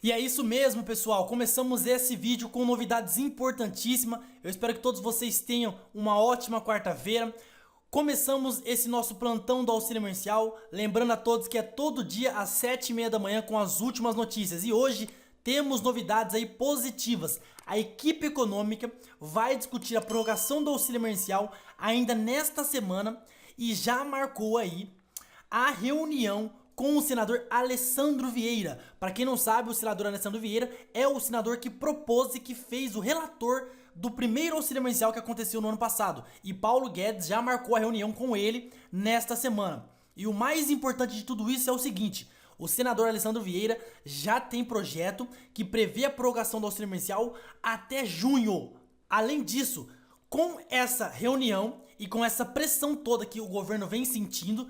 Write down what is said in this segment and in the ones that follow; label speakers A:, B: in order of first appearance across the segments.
A: E é isso mesmo, pessoal. Começamos esse vídeo com novidades importantíssimas. Eu espero que todos vocês tenham uma ótima quarta-feira. Começamos esse nosso plantão do auxílio emergencial. Lembrando a todos que é todo dia às 7h30 da manhã com as últimas notícias. E hoje temos novidades aí positivas. A equipe econômica vai discutir a prorrogação do auxílio emergencial ainda nesta semana e já marcou aí a reunião com o senador Alessandro Vieira. Para quem não sabe, o senador Alessandro Vieira é o senador que propôs e que fez o relator do primeiro auxílio emergencial que aconteceu no ano passado. E Paulo Guedes já marcou a reunião com ele nesta semana. E o mais importante de tudo isso é o seguinte: o senador Alessandro Vieira já tem projeto que prevê a prorrogação do auxílio emergencial até junho. Além disso, com essa reunião e com essa pressão toda que o governo vem sentindo,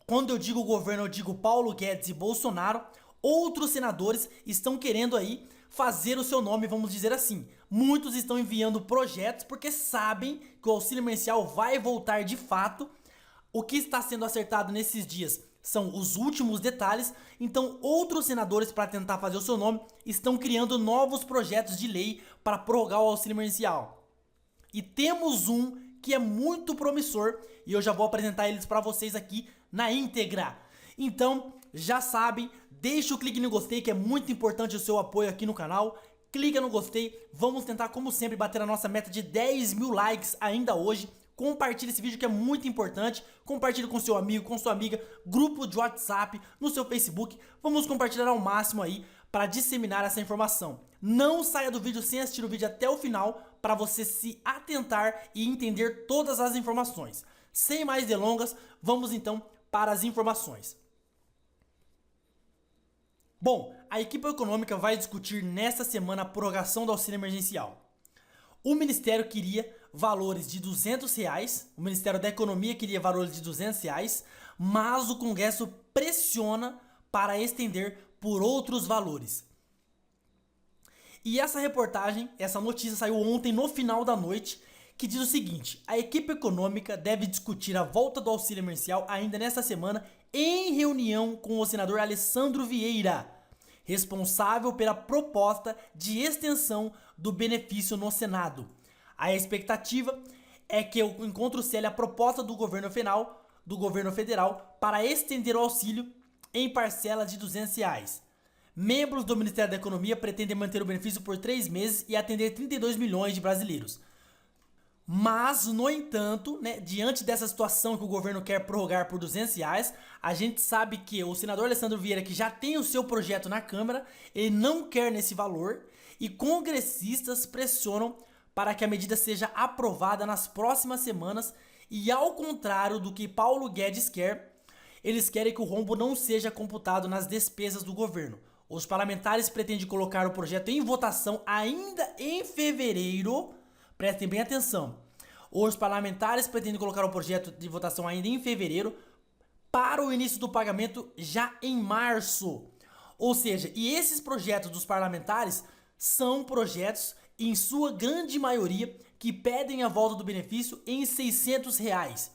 A: quando eu digo governo, eu digo Paulo Guedes e Bolsonaro, outros senadores estão querendo aí fazer o seu nome, vamos dizer assim. Muitos estão enviando projetos porque sabem que o auxílio emergencial vai voltar de fato. O que está sendo acertado nesses dias são os últimos detalhes, então outros senadores, para tentar fazer o seu nome, estão criando novos projetos de lei para prorrogar o auxílio emergencial. E temos um que é muito promissor e eu já vou apresentar eles para vocês aqui na íntegra. Então, já sabem, deixa o clique no gostei, que é muito importante o seu apoio aqui no canal. Clica no gostei, vamos tentar como sempre bater a nossa meta de 10 mil likes ainda hoje. Compartilhe esse vídeo que é muito importante, compartilhe com seu amigo, com sua amiga, grupo de WhatsApp, no seu Facebook. Vamos compartilhar ao máximo aí para disseminar essa informação. Não saia do vídeo sem assistir o vídeo até o final para você se atentar e entender todas as informações. Sem mais delongas, vamos então para as informações. Bom, a equipe econômica vai discutir nesta semana a prorrogação do auxílio emergencial. O Ministério queria valores de R$200, o Ministério da Economia queria valores de R$200, mas o Congresso pressiona para estender por outros valores. E essa reportagem, essa notícia saiu ontem no final da noite, que diz o seguinte: a equipe econômica deve discutir a volta do auxílio emergencial ainda nesta semana em reunião com o senador Alessandro Vieira, responsável pela proposta de extensão do benefício no Senado. A expectativa é que o encontro cele a proposta do governo federal para estender o auxílio em parcela de R$200. Membros do Ministério da Economia pretendem manter o benefício por 3 meses e atender 32 milhões de brasileiros. Mas, no entanto, diante dessa situação que o governo quer prorrogar por R$200, a gente sabe que o senador Alessandro Vieira, que já tem o seu projeto na Câmara, ele não quer nesse valor e congressistas pressionam para que a medida seja aprovada nas próximas semanas e, ao contrário do que Paulo Guedes quer, eles querem que o rombo não seja computado nas despesas do governo. Os parlamentares pretendem colocar o projeto em votação ainda em fevereiro. Prestem bem atenção. Os parlamentares pretendem colocar o projeto de votação ainda em fevereiro para o início do pagamento já em março. Ou seja, e esses projetos dos parlamentares são projetos, em sua grande maioria, que pedem a volta do benefício em R$600.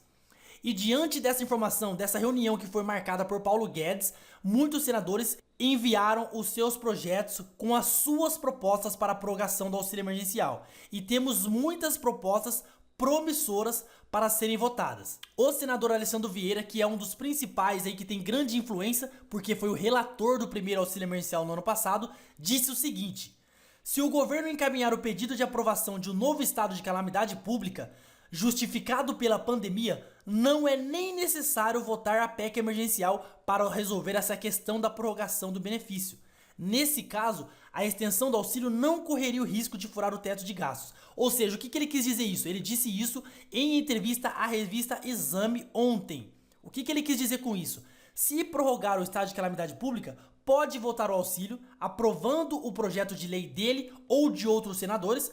A: E diante dessa informação, dessa reunião que foi marcada por Paulo Guedes, muitos senadores enviaram os seus projetos com as suas propostas para a prorrogação do auxílio emergencial. E temos muitas propostas promissoras para serem votadas. O senador Alessandro Vieira, que é um dos principais aí, que tem grande influência, porque foi o relator do primeiro auxílio emergencial no ano passado, disse o seguinte: se o governo encaminhar o pedido de aprovação de um novo estado de calamidade pública, justificado pela pandemia, não é nem necessário votar a PEC emergencial para resolver essa questão da prorrogação do benefício. Nesse caso, a extensão do auxílio não correria o risco de furar o teto de gastos. Ou seja, o que ele quis dizer isso? Ele disse isso em entrevista à revista Exame ontem. O que ele quis dizer com isso? Se prorrogar o estado de calamidade pública, pode votar o auxílio, aprovando o projeto de lei dele ou de outros senadores,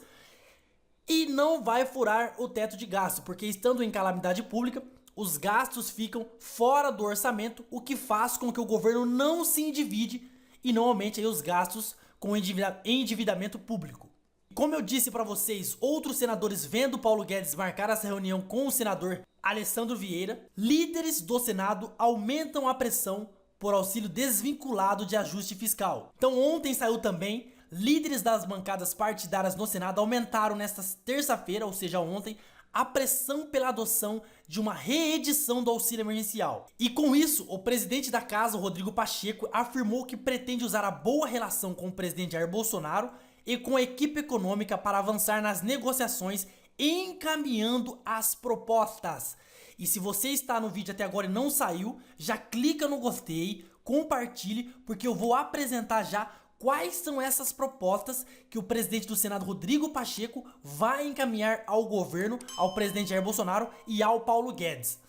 A: e não vai furar o teto de gasto, porque estando em calamidade pública, os gastos ficam fora do orçamento, o que faz com que o governo não se endivide e não aumente aí os gastos com endividamento público. Como eu disse para vocês, outros senadores, vendo Paulo Guedes marcar essa reunião com o senador Alessandro Vieira, líderes do Senado aumentam a pressão por auxílio desvinculado de ajuste fiscal. Então ontem saiu também, líderes das bancadas partidárias no Senado aumentaram nesta terça-feira, ou seja ontem, a pressão pela adoção de uma reedição do auxílio emergencial. E com isso, o presidente da casa, Rodrigo Pacheco, afirmou que pretende usar a boa relação com o presidente Jair Bolsonaro e com a equipe econômica para avançar nas negociações, encaminhando as propostas. E se você está no vídeo até agora e não saiu, já clica no gostei, compartilhe, porque eu vou apresentar já quais são essas propostas que o presidente do Senado, Rodrigo Pacheco, vai encaminhar ao governo, ao presidente Jair Bolsonaro e ao Paulo Guedes.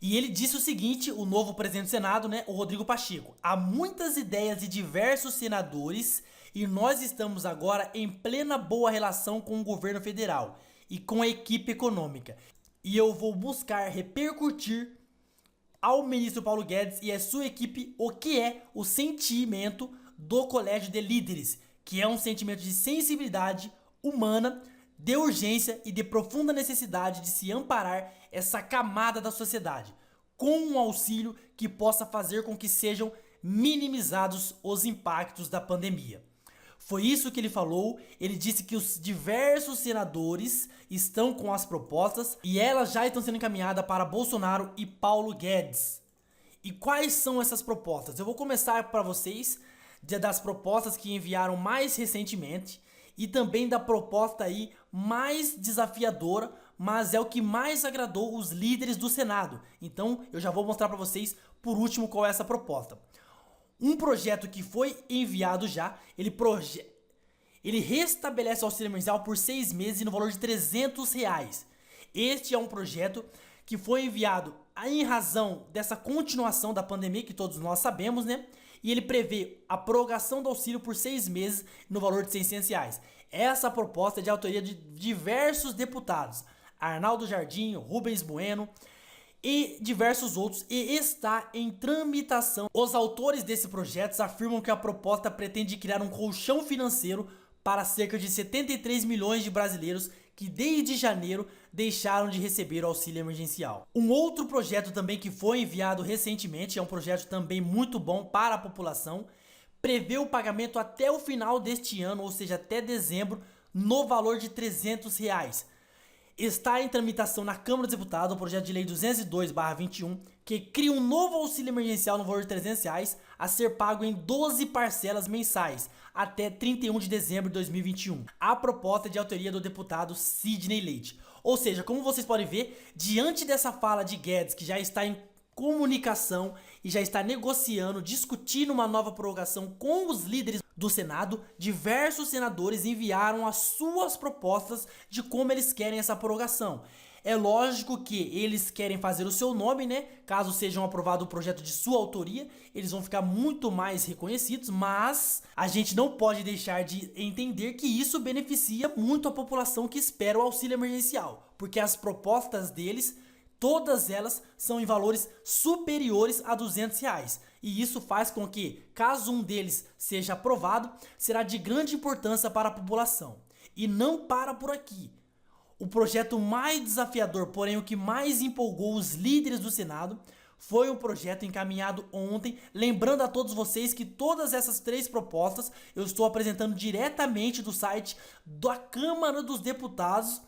A: E ele disse o seguinte, o novo presidente do Senado, o Rodrigo Pacheco: há muitas ideias de diversos senadores e nós estamos agora em plena boa relação com o governo federal e com a equipe econômica. E eu vou buscar repercutir ao ministro Paulo Guedes e a sua equipe o que é o sentimento do Colégio de Líderes, que é um sentimento de sensibilidade humana, de urgência e de profunda necessidade de se amparar essa camada da sociedade, com um auxílio que possa fazer com que sejam minimizados os impactos da pandemia. Foi isso que ele falou. Ele disse que os diversos senadores estão com as propostas e elas já estão sendo encaminhadas para Bolsonaro e Paulo Guedes. E quais são essas propostas? Eu vou começar para vocês das propostas que enviaram mais recentemente e também da proposta aí mais desafiadora, mas é o que mais agradou os líderes do Senado. Então eu já vou mostrar para vocês por último qual é essa proposta. Um projeto que foi enviado já, ele restabelece o auxílio emergencial por 6 meses no valor de R$300. Este é um projeto que foi enviado em razão dessa continuação da pandemia que todos nós sabemos, E ele prevê a prorrogação do auxílio por 6 meses no valor de R$600. Essa proposta é de autoria de diversos deputados, Arnaldo Jardim, Rubens Bueno e diversos outros, e está em tramitação. Os autores desse projeto afirmam que a proposta pretende criar um colchão financeiro para cerca de 73 milhões de brasileiros que desde janeiro deixaram de receber o auxílio emergencial. Um outro projeto também que foi enviado recentemente, é um projeto também muito bom para a população, prevê o pagamento até o final deste ano, ou seja, até dezembro, no valor de R$300. Está em tramitação na Câmara dos Deputados o projeto de lei 202/21, que cria um novo auxílio emergencial no valor de R$300 a ser pago em 12 parcelas mensais, até 31 de dezembro de 2021. A proposta é de autoria do deputado Sidney Leite. Ou seja, como vocês podem ver, diante dessa fala de Guedes, que já está em comunicação e já está negociando, discutindo uma nova prorrogação com os líderes do Senado, diversos senadores enviaram as suas propostas de como eles querem essa prorrogação. É lógico que eles querem fazer o seu nome, Caso sejam aprovado o projeto de sua autoria, eles vão ficar muito mais reconhecidos, mas a gente não pode deixar de entender que isso beneficia muito a população que espera o auxílio emergencial, porque as propostas deles, todas elas são em valores superiores a R$200. E isso faz com que, caso um deles seja aprovado, será de grande importância para a população. E não para por aqui. O projeto mais desafiador, porém o que mais empolgou os líderes do Senado, foi um projeto encaminhado ontem. Lembrando a todos vocês que todas essas 3 propostas eu estou apresentando diretamente do site da Câmara dos Deputados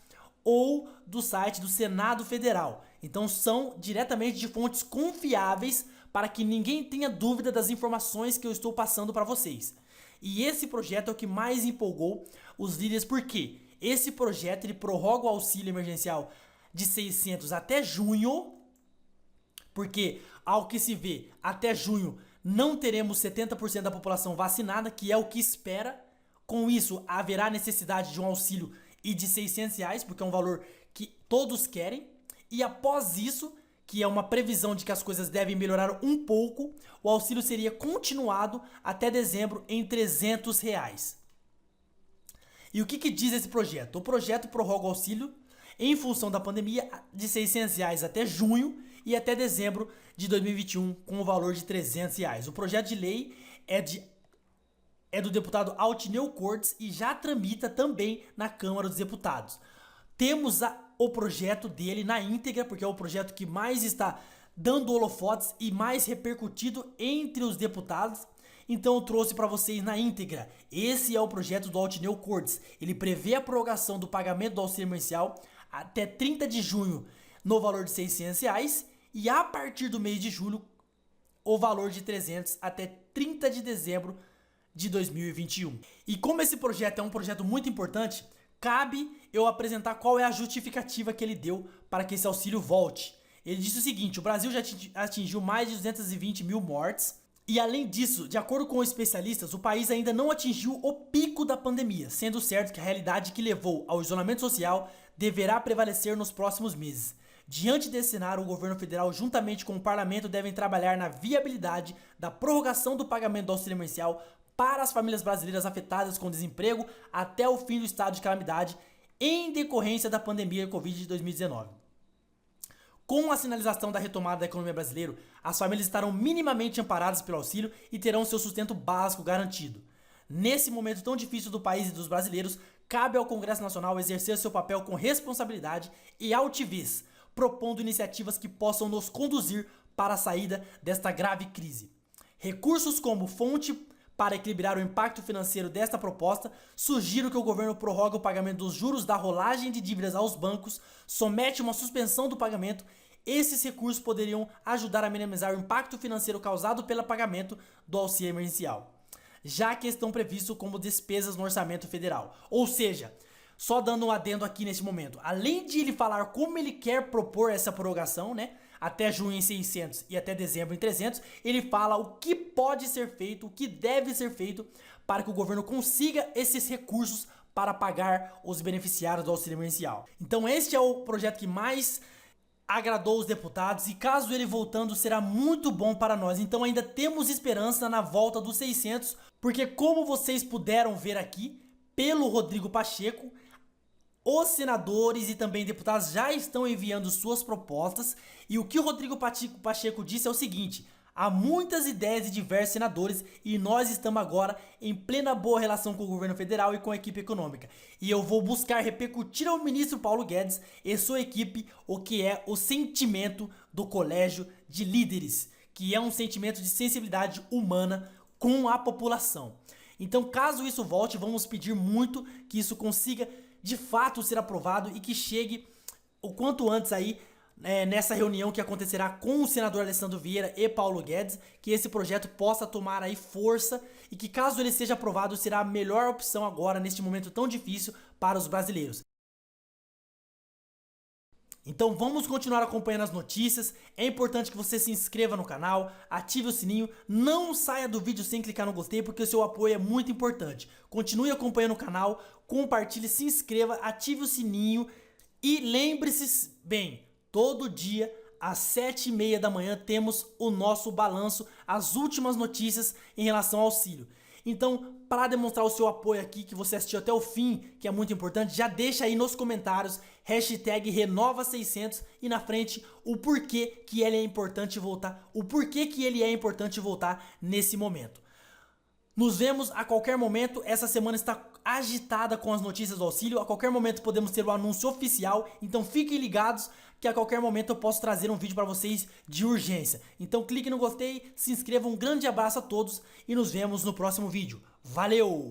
A: ou do site do Senado Federal. Então são diretamente de fontes confiáveis para que ninguém tenha dúvida das informações que eu estou passando para vocês. E esse projeto é o que mais empolgou os líderes, porque esse projeto ele prorroga o auxílio emergencial de 600 até junho, porque ao que se vê, até junho não teremos 70% da população vacinada, que é o que espera. Com isso, haverá necessidade de um auxílio e de R$600, porque é um valor que todos querem. E após isso, que é uma previsão de que as coisas devem melhorar um pouco, o auxílio seria continuado até dezembro em R$300. E o que diz esse projeto? O projeto prorroga o auxílio em função da pandemia de R$600 até junho e até dezembro de 2021 com o valor de R$300. O projeto de lei é do deputado Altineu Cortes e já tramita também na Câmara dos Deputados. Temos o projeto dele na íntegra, porque é o projeto que mais está dando holofotes e mais repercutido entre os deputados. Então eu trouxe para vocês na íntegra. Esse é o projeto do Altineu Cortes. Ele prevê a prorrogação do pagamento do auxílio emergencial até 30 de junho no valor de R$600 e a partir do mês de julho o valor de 300 até 30 de dezembro de 2021. E como esse projeto é um projeto muito importante, cabe eu apresentar qual é a justificativa que ele deu para que esse auxílio volte. Ele disse o seguinte: o Brasil já atingiu mais de 220 mil mortes e, além disso, de acordo com especialistas, o país ainda não atingiu o pico da pandemia, sendo certo que a realidade que levou ao isolamento social deverá prevalecer nos próximos meses. Diante desse cenário, o governo federal, juntamente com o parlamento, devem trabalhar na viabilidade da prorrogação do pagamento do auxílio emergencial para as famílias brasileiras afetadas com desemprego até o fim do estado de calamidade em decorrência da pandemia de Covid de 2019. Com a sinalização da retomada da economia brasileira, as famílias estarão minimamente amparadas pelo auxílio e terão seu sustento básico garantido. Nesse momento tão difícil do país e dos brasileiros, cabe ao Congresso Nacional exercer seu papel com responsabilidade e altivez, propondo iniciativas que possam nos conduzir para a saída desta grave crise. Recursos como fonte para equilibrar o impacto financeiro desta proposta, sugiro que o governo prorrogue o pagamento dos juros da rolagem de dívidas aos bancos, somete uma suspensão do pagamento. Esses recursos poderiam ajudar a minimizar o impacto financeiro causado pelo pagamento do auxílio emergencial, já que estão previstos como despesas no orçamento federal. Ou seja, só dando um adendo aqui nesse momento, além de ele falar como ele quer propor essa prorrogação, né, até junho em 600 e até dezembro em 300, ele fala o que pode ser feito, o que deve ser feito para que o governo consiga esses recursos para pagar os beneficiários do auxílio emergencial. Então este é o projeto que mais agradou os deputados e caso ele voltando será muito bom para nós. Então ainda temos esperança na volta dos 600, porque como vocês puderam ver aqui, pelo Rodrigo Pacheco, os senadores e também deputados já estão enviando suas propostas e o que o Rodrigo Pacheco disse é o seguinte: há muitas ideias de diversos senadores e nós estamos agora em plena boa relação com o governo federal e com a equipe econômica. E eu vou buscar repercutir ao ministro Paulo Guedes e sua equipe o que é o sentimento do colégio de líderes, que é um sentimento de sensibilidade humana com a população. Então, caso isso volte, vamos pedir muito que isso consiga de fato ser aprovado e que chegue o quanto antes aí nessa reunião que acontecerá com o senador Alessandro Vieira e Paulo Guedes, que esse projeto possa tomar aí força e que caso ele seja aprovado será a melhor opção agora neste momento tão difícil para os brasileiros. Então vamos continuar acompanhando as notícias, é importante que você se inscreva no canal, ative o sininho, não saia do vídeo sem clicar no gostei porque o seu apoio é muito importante. Continue acompanhando o canal, compartilhe, se inscreva, ative o sininho e lembre-se, bem, todo dia às 7h30 da manhã temos o nosso balanço, as últimas notícias em relação ao auxílio. Então, para demonstrar o seu apoio aqui, que você assistiu até o fim, que é muito importante, já deixa aí nos comentários, hashtag Renova600 e na frente o porquê que ele é importante voltar, o porquê que ele é importante voltar nesse momento. Nos vemos a qualquer momento, essa semana está agitada com as notícias do auxílio, a qualquer momento podemos ter o anúncio oficial, então fiquem ligados que a qualquer momento eu posso trazer um vídeo para vocês de urgência. Então clique no gostei, se inscreva, um grande abraço a todos e nos vemos no próximo vídeo. Valeu!